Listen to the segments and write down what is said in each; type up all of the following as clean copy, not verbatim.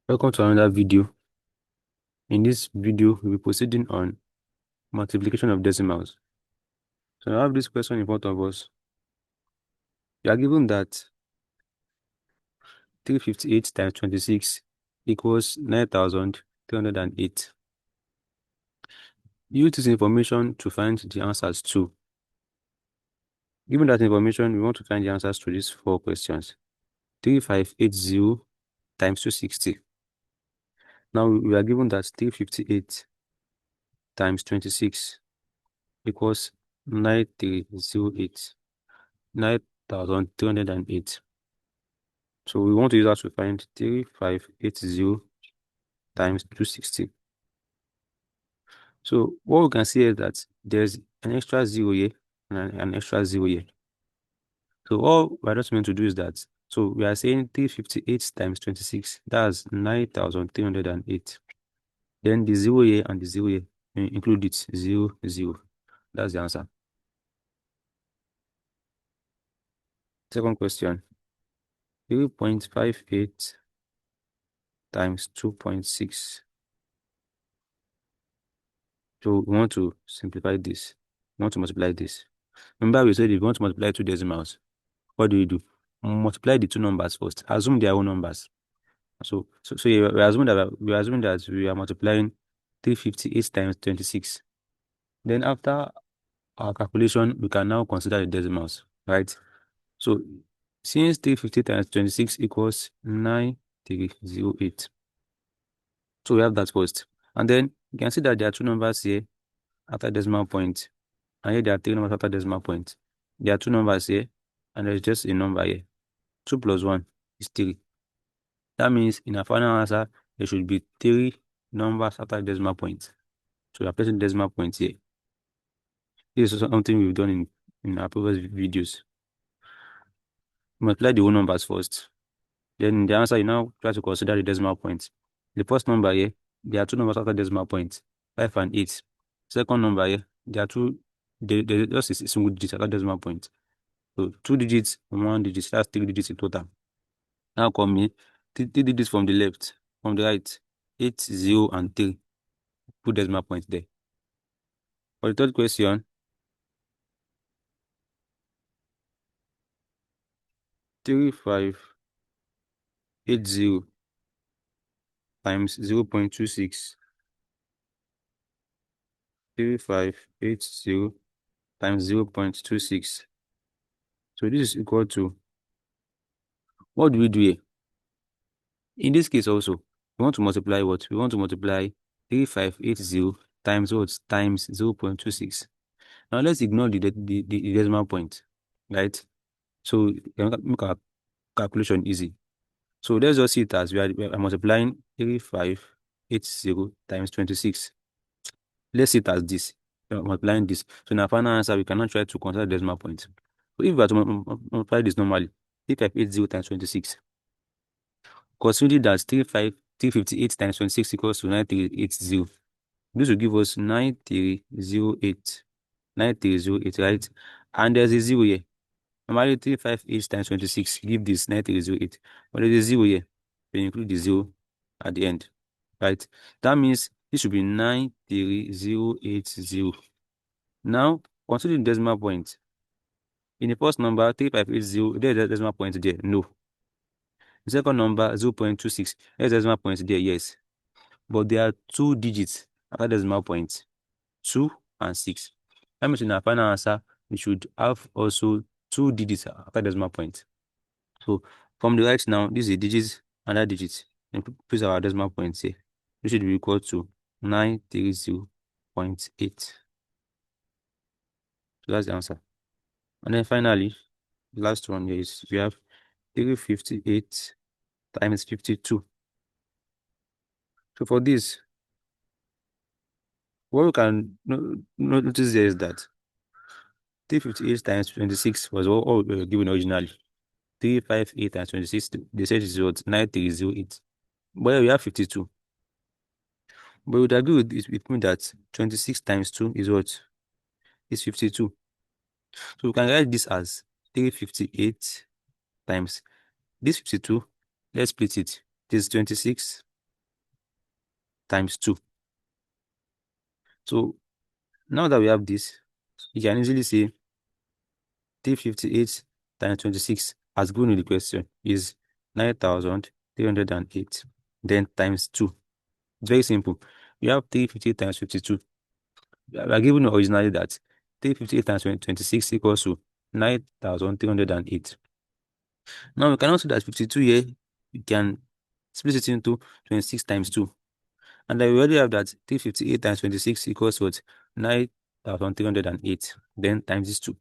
Welcome to another video. In this video, we'll be proceeding on multiplication of decimals. So I have this question in front of us. We are given that 358 times 26 equals 9,308. Use this information to find the answers to. Given that information, we want to find the answers to these four questions. 3580 times 260. Now we are given that 358 times 26 equals 9308. 9,308. So we want to use that to find 3580 times 260. So what we can see is that there's an extra zero here and an extra zero here. So all we're just meant to do is that, so we are saying 358 times 26, that's 9,308. Then the zero here and the zero here, include it, 0, 0. That's the answer. Second question, 3.58 times 2.6. So we want to simplify this. We want to multiply this. Remember we said if you want to multiply two decimals, what do? Multiply the two numbers first. Assume they are own numbers. So we assume that we are multiplying 358 times 26. Then after our calculation, we can now consider the decimals, right? So since 350 times 26 equals 9308. So we have that first. And then you can see that there are two numbers here after decimal point. And here there are three numbers after decimal point. There are two numbers here, and there's just a number here. 2 plus 1 is 3. That means in our final answer, there should be 3 numbers after decimal point. So we are placing decimal points here. This is something we've done in our previous videos. Multiply the whole numbers first. Then in the answer, you now try to consider the decimal points. The first number here, there are two numbers after decimal point, 5 and 8. Second number here, there are two, there just a single digit after decimal point. So 2 digits and 1 digit, that's 3 digits in total. Now come here, 3 digits from the left, from the right, 8, 0, and 3. Put decimal point there. For the third question, 3580 times 0.26. 3580 times 0.26. So this is equal to, what do we do here? In this case also, we want to multiply what? We want to multiply 3580 times what? Times 0.26. Now let's ignore the decimal point, right? So we can make our calculation easy. So let's just see it as we are multiplying 3580 times 26. Let's see it as this. We are multiplying this. So in our final answer, we cannot try to consider decimal point. So if we are to multiply this normally, 3580 times 26, considering that 358 times 26 equals to 9380. This will give us 9308. 9308, right? And there's a zero here. Normally 358 times 26 give this 9308. But there's a zero here. We include the zero at the end. Right? That means this should be 93080. Now, considering the decimal point. In the first number, 3580, there's a decimal point there. No. The second number, 0.26. There's a decimal point there, yes. But there are 2 digits after decimal point, 2 and 6. That means in our final answer, we should have also 2 digits after decimal point. So from the right now, this is a digit, another digit. And place our decimal point here. This should be equal to 930.8. So that's the answer. And then finally, the last one here is we have 358 times 52. So for this, what we can notice here is that 358 times 26 was all we were given originally. 358 times 26, they said it's what? 9308. But here we have 52. But we would agree with me that 26 times 2 is what? Is 52. So we can write this as 358 times this 52. Let's split it. This is 26 times 2. So now that we have this, you can easily say 358 times 26, as given in the question, is 9,308. Then times 2. It's very simple. You have 358 times 52. We are given originally that 358 times 26 equals to 9,308. Now we can also see that 52 here, you can split it into 26 times 2. And then we already have that 358 times 26 equals what? 9,308. Then times this 2.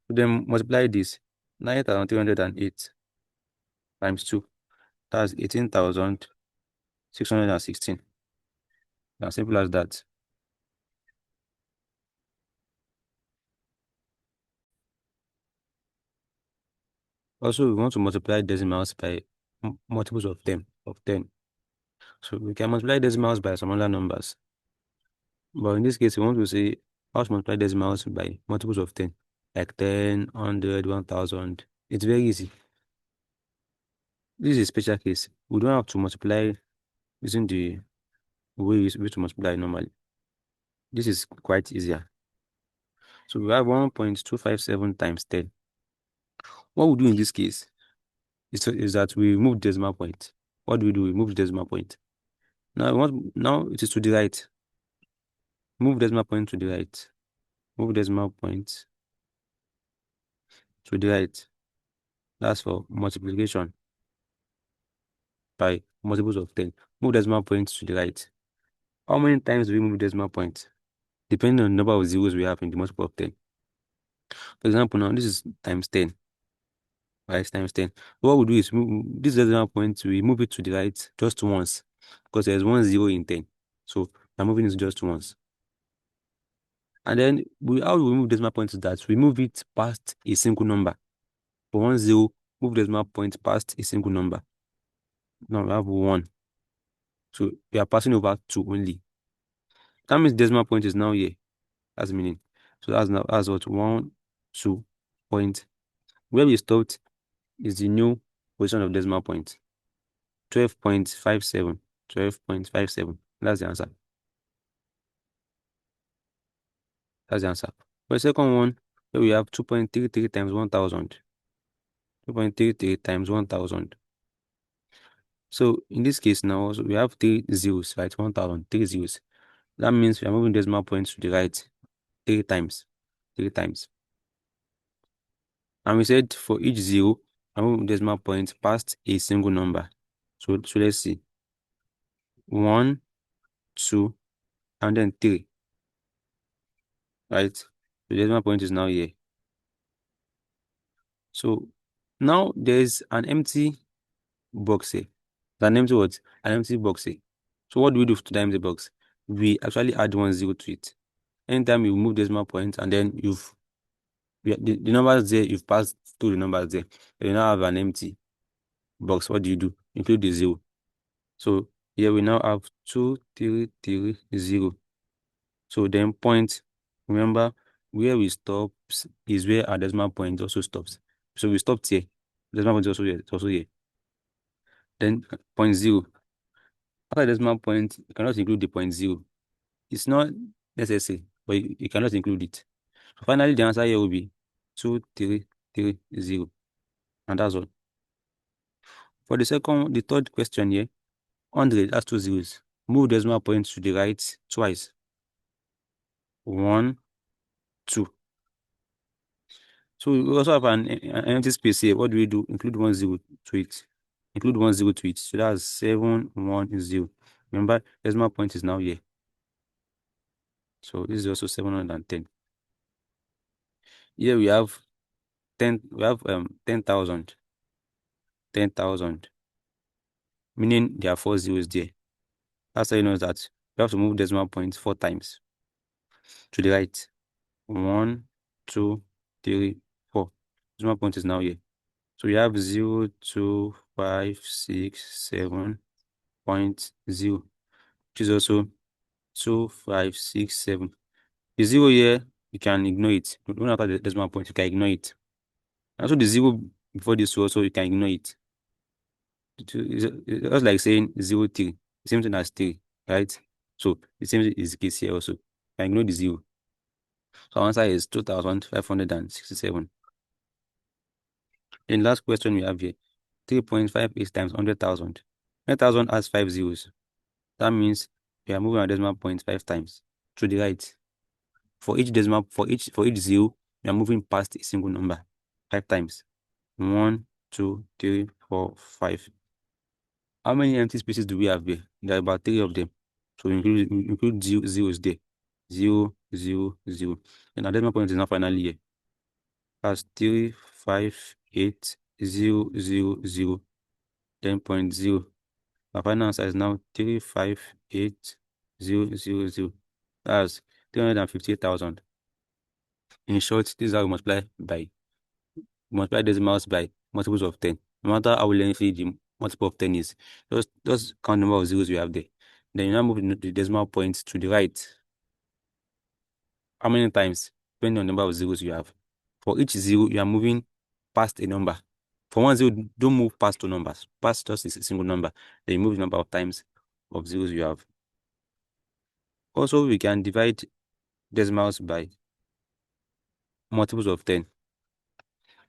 So then multiply this. 9,308 times 2. That's 18,616. As simple as that. Also, we want to multiply decimals by multiples of 10. So we can multiply decimals by some other numbers. But in this case, we want to say how to multiply decimals by multiples of 10. Like 10, 100, 1,000. It's very easy. This is a special case. We don't have to multiply using the way we used to multiply normally. This is quite easier. So we have 1.257 times 10. What we do in this case is that we remove decimal point. What do? We remove decimal point. Now it is to the right. Move decimal point to the right. Move decimal point to the right. That's for multiplication by multiples of 10. Move decimal point to the right. How many times do we move decimal point? Depending on the number of zeros we have in the multiple of 10. For example, now this is times 10. Right, times 10. What we do is move this decimal point, we move it to the right just once, because there's 1 0 in 10. So I'm moving it just once. And then how we move decimal point is that we move it past a single number. For 1 0, move decimal point past a single number. Now we have 1. So we are passing over 2 only. That means decimal point is now here. That's the meaning. So that's what 1, 2 point. Where we stopped is the new position of decimal point. 12.57. 12.57. That's the answer. That's the answer. For the second one, here we have 2.33 times 1,000. 2.33 times 1,000. So in this case now, we have 3 zeros, right? 1,000, 3 zeros. That means we are moving decimal points to the right 3 times. 3 times. And we said for each zero, I'm moving decimal point past a single number. So let's see. 1, 2, and then 3. Right? So the decimal point is now here. So now there's an empty box here. An empty what? An empty box here. So what do we do to the empty box? We actually add 1 0 to it. Anytime you move decimal point and then the numbers there, you've passed through the numbers there. You now have an empty box. What do? Include the 0. So here we now have 2, 3, 3, 0. So then point, remember, where we stop is where our decimal point also stops. So we stopped here. Decimal point is also here. It's also here. Then point 0. After decimal point, you cannot include the point 0. It's not necessary, but you cannot include it. So finally, the answer here will be 2, 3, 3, 0. And that's all. For the third question here, 100, that's 2 zeros. Move decimal point to the right twice. 1, 2. So we also have an empty space here. What do we do? Include 1 0 to it. Include 1 0 to it. So that's 7, 1, 0. Remember, decimal point is now here. So this is also 710. Here we have 10,000. 10,000. Meaning there are 4 zeros there. That's how you know that you have to move decimal point 4 times to the right. 1, 2, 3, 4. Decimal point is now here. So we have 0, 2, 5, 6, 7.0, which is also 2, 5, 6, 7. The 0 here, you can ignore it. Don't have the decimal point, you can ignore it. Also the 0 before this also, you can ignore it. It's just like saying 0, 3. the same thing as 3, right? So the same thing is the case here also. I ignore the 0. So our answer is 2,567. In last question we have here, 3.58 times 100,000. 100,000 has 5 zeros. That means we are moving our decimal point 5 times to the right. For each zero, we are moving past a single number 5 times. 1, 2, 3, 4, 5. How many empty spaces do we have here? There are about 3 of them. So we include zeros there. 0, 0, 0. And our decimal point is now finally here. That's 3, 5, 8, 0, 0, 0. Then 0.0. Our final answer is now 3, 5, 8, 0, 0, 0. That's 358,000. In short, this is how we multiply decimals by multiples of 10. No matter how lengthy the multiple of 10 is, just count the number of zeros we have there. Then you now move the decimal point to the right. How many times? Depending on the number of zeros you have. For each zero, you are moving past a number. For one zero, don't move past 2 numbers. Past just a single number. Then you move the number of times of zeros you have. Also, we can divide decimals by multiples of 10.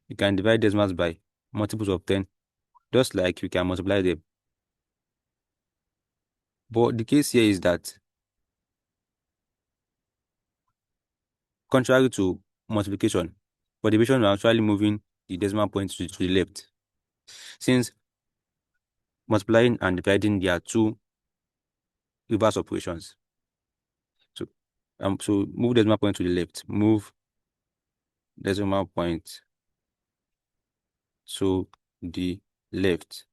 You can divide decimals by multiples of 10, just like you can multiply them. But the case here is that, contrary to multiplication, for division, we're actually moving the decimal point to the left. Since multiplying and dividing, there are 2 reverse operations. So move decimal point to the left. Move decimal point to the left.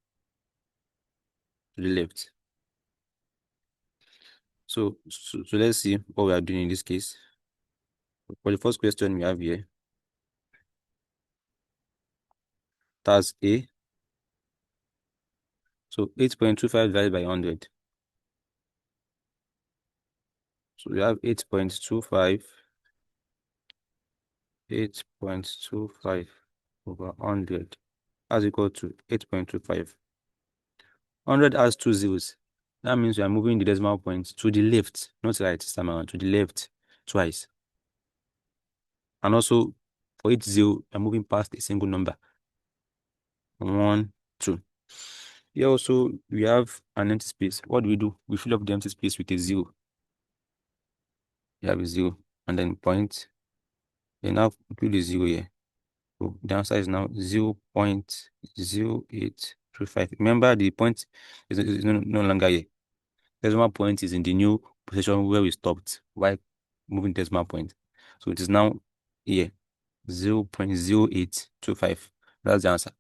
So let's see what we are doing in this case. For the first question we have here, that's A. So 8.25 divided by 100. So we have 8.25 over 100 as equal to 8.25. 100 has 2 zeros. That means we are moving the decimal point to the left, not right this time around, to the left twice. And also, for each zero, we are moving past a single number. 1, 2. Here also, we have an empty space. What do? We fill up the empty space with a 0. We have a 0 and then point. Then now include the 0 here. So the answer is now 0.0825. Remember, the point is no longer here. Decimal point is in the new position where we stopped while moving decimal point. So it is now here, 0.0825. That's the answer.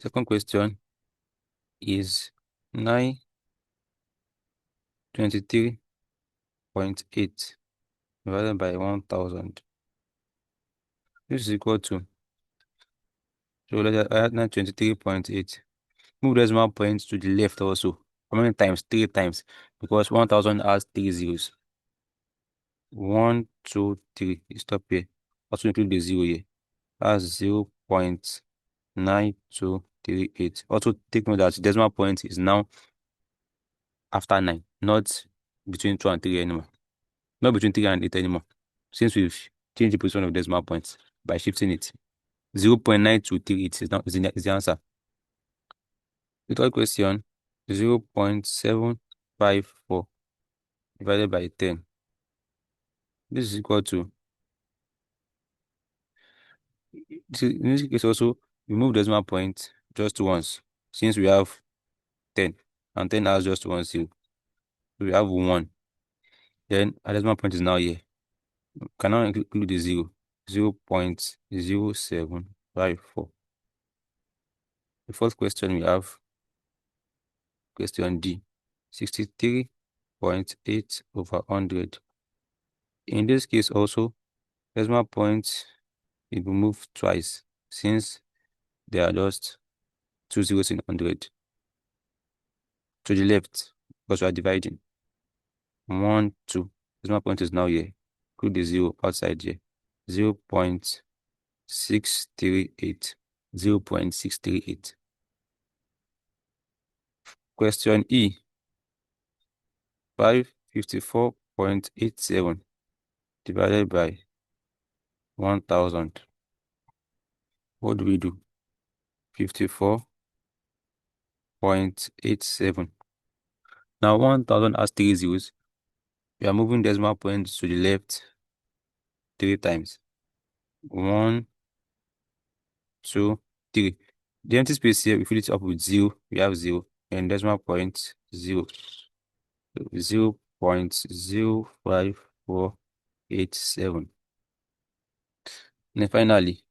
Second question is 923.8 divided by 1,000. This is equal to, so let's add 923.8. Move decimal point to the left also. How many times? 3 times. Because 1,000 has 3 zeros. 1, 2, 3. You stop here. Also include the 0 here. That's 0.9238. Also take note that decimal point is now after 9, not between 2 and 3 anymore. Not between 3 and 8 anymore. Since we've changed the position of decimal points by shifting it. 0.9238 is the answer. The third question, 0.754 divided by 10. This is equal to, in this case also, we move decimal point just once, since we have 10, and 10 has just 1 zero. So we have 1. Then our decimal point is now here. We can now include the 0, 0.0754. The fourth question we have, question D, 63.8 over 100. In this case also, decimal point will be moved twice, since there are just 2 zeros in 100. To the left, because we are dividing. 1, 2. Decimal point is now here. Include the 0 outside here. 0.638. 0.638. Question E. 554.87 divided by 1000. What do we do? 54.87. Now 1000 has 3 zeros. We are moving decimal points to the left 3 times. 1, 2, 3. The empty space here, we fill it up with 0. We have 0. And decimal point 0. 0.05487. And then finally,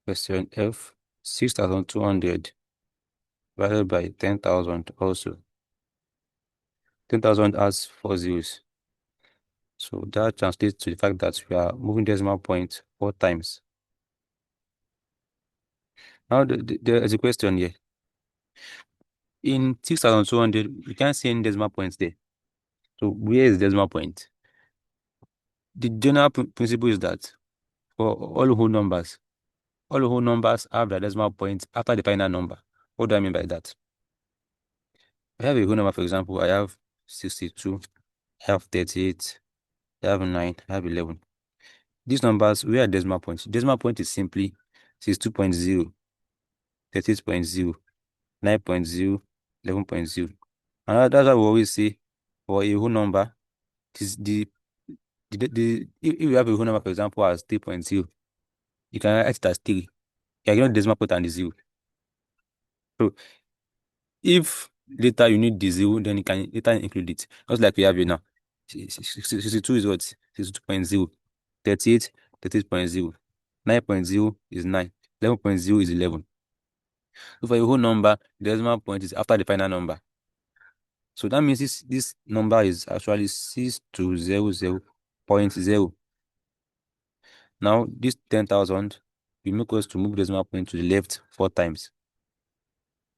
question F, 6200 divided by 10,000 also. 10,000 has 4 zeros. So that translates to the fact that we are moving decimal point 4 times. Now there is a question here. In 6200, we can't see any decimal points there. So where is the decimal point? The general principle is that for all whole numbers have the decimal point after the final number. What do I mean by that? I have a whole number, for example, I have 62, I have 38, I have 9, I have 11. These numbers, where are decimal points? Decimal point is simply 62.0, 38.0, 9.0, 11.0. And that's why we always say for a whole number, it is if you have a whole number, for example, as 3.0, you can write it as 3. You can ignore the decimal point and the 0. So if later you need the 0, then you can later include it. Just like we have here now. 62 is what? 62.0. 38, 38.0. 9.0 is 9. 11.0 is 11. So for a whole number, the decimal point is after the final number. So that means this number is actually 6200.0. Now this 10,000 will make us to move the decimal point to the left 4 times.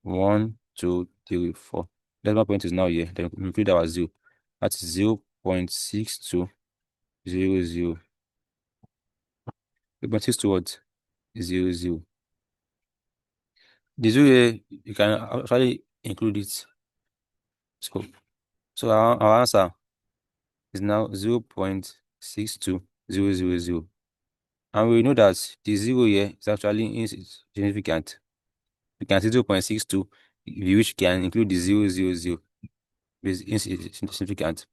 1, 2, 3, 4. Decimal point is now here. Then we include our 0. That's 0.6200. 0.62 what? 00. The 0 here, you can actually include it. So our answer is now 0.62000. And we know that the 0 here is actually insignificant. We can see 0.62, which can include the 000. Is insignificant.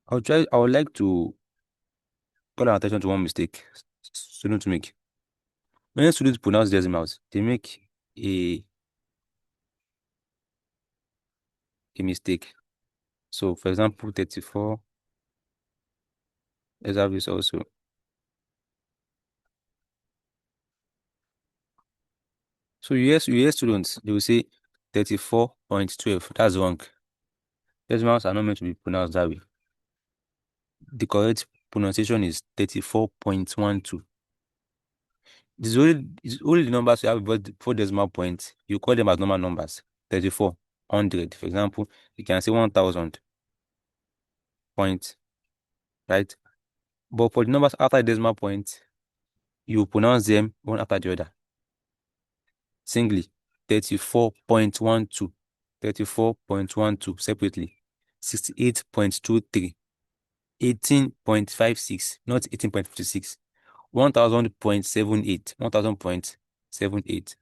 I would like to call our attention to one mistake students make. When students pronounce decimals, they make a mistake. So, for example, 34. Let's have this also. So you hear students, they will say 34.12. That's wrong. Decimals are not meant to be pronounced that way. The correct pronunciation is 34.12. It's only the numbers you have before decimal points. You call them as normal numbers. 34, 100. For example, you can say 1,000 points, right? But for the numbers after the decimal point, you pronounce them one after the other. Singly, 34.12, 34.12 separately, 68.23, 18.56, not 18.56, 1,000.78, 1,000.78.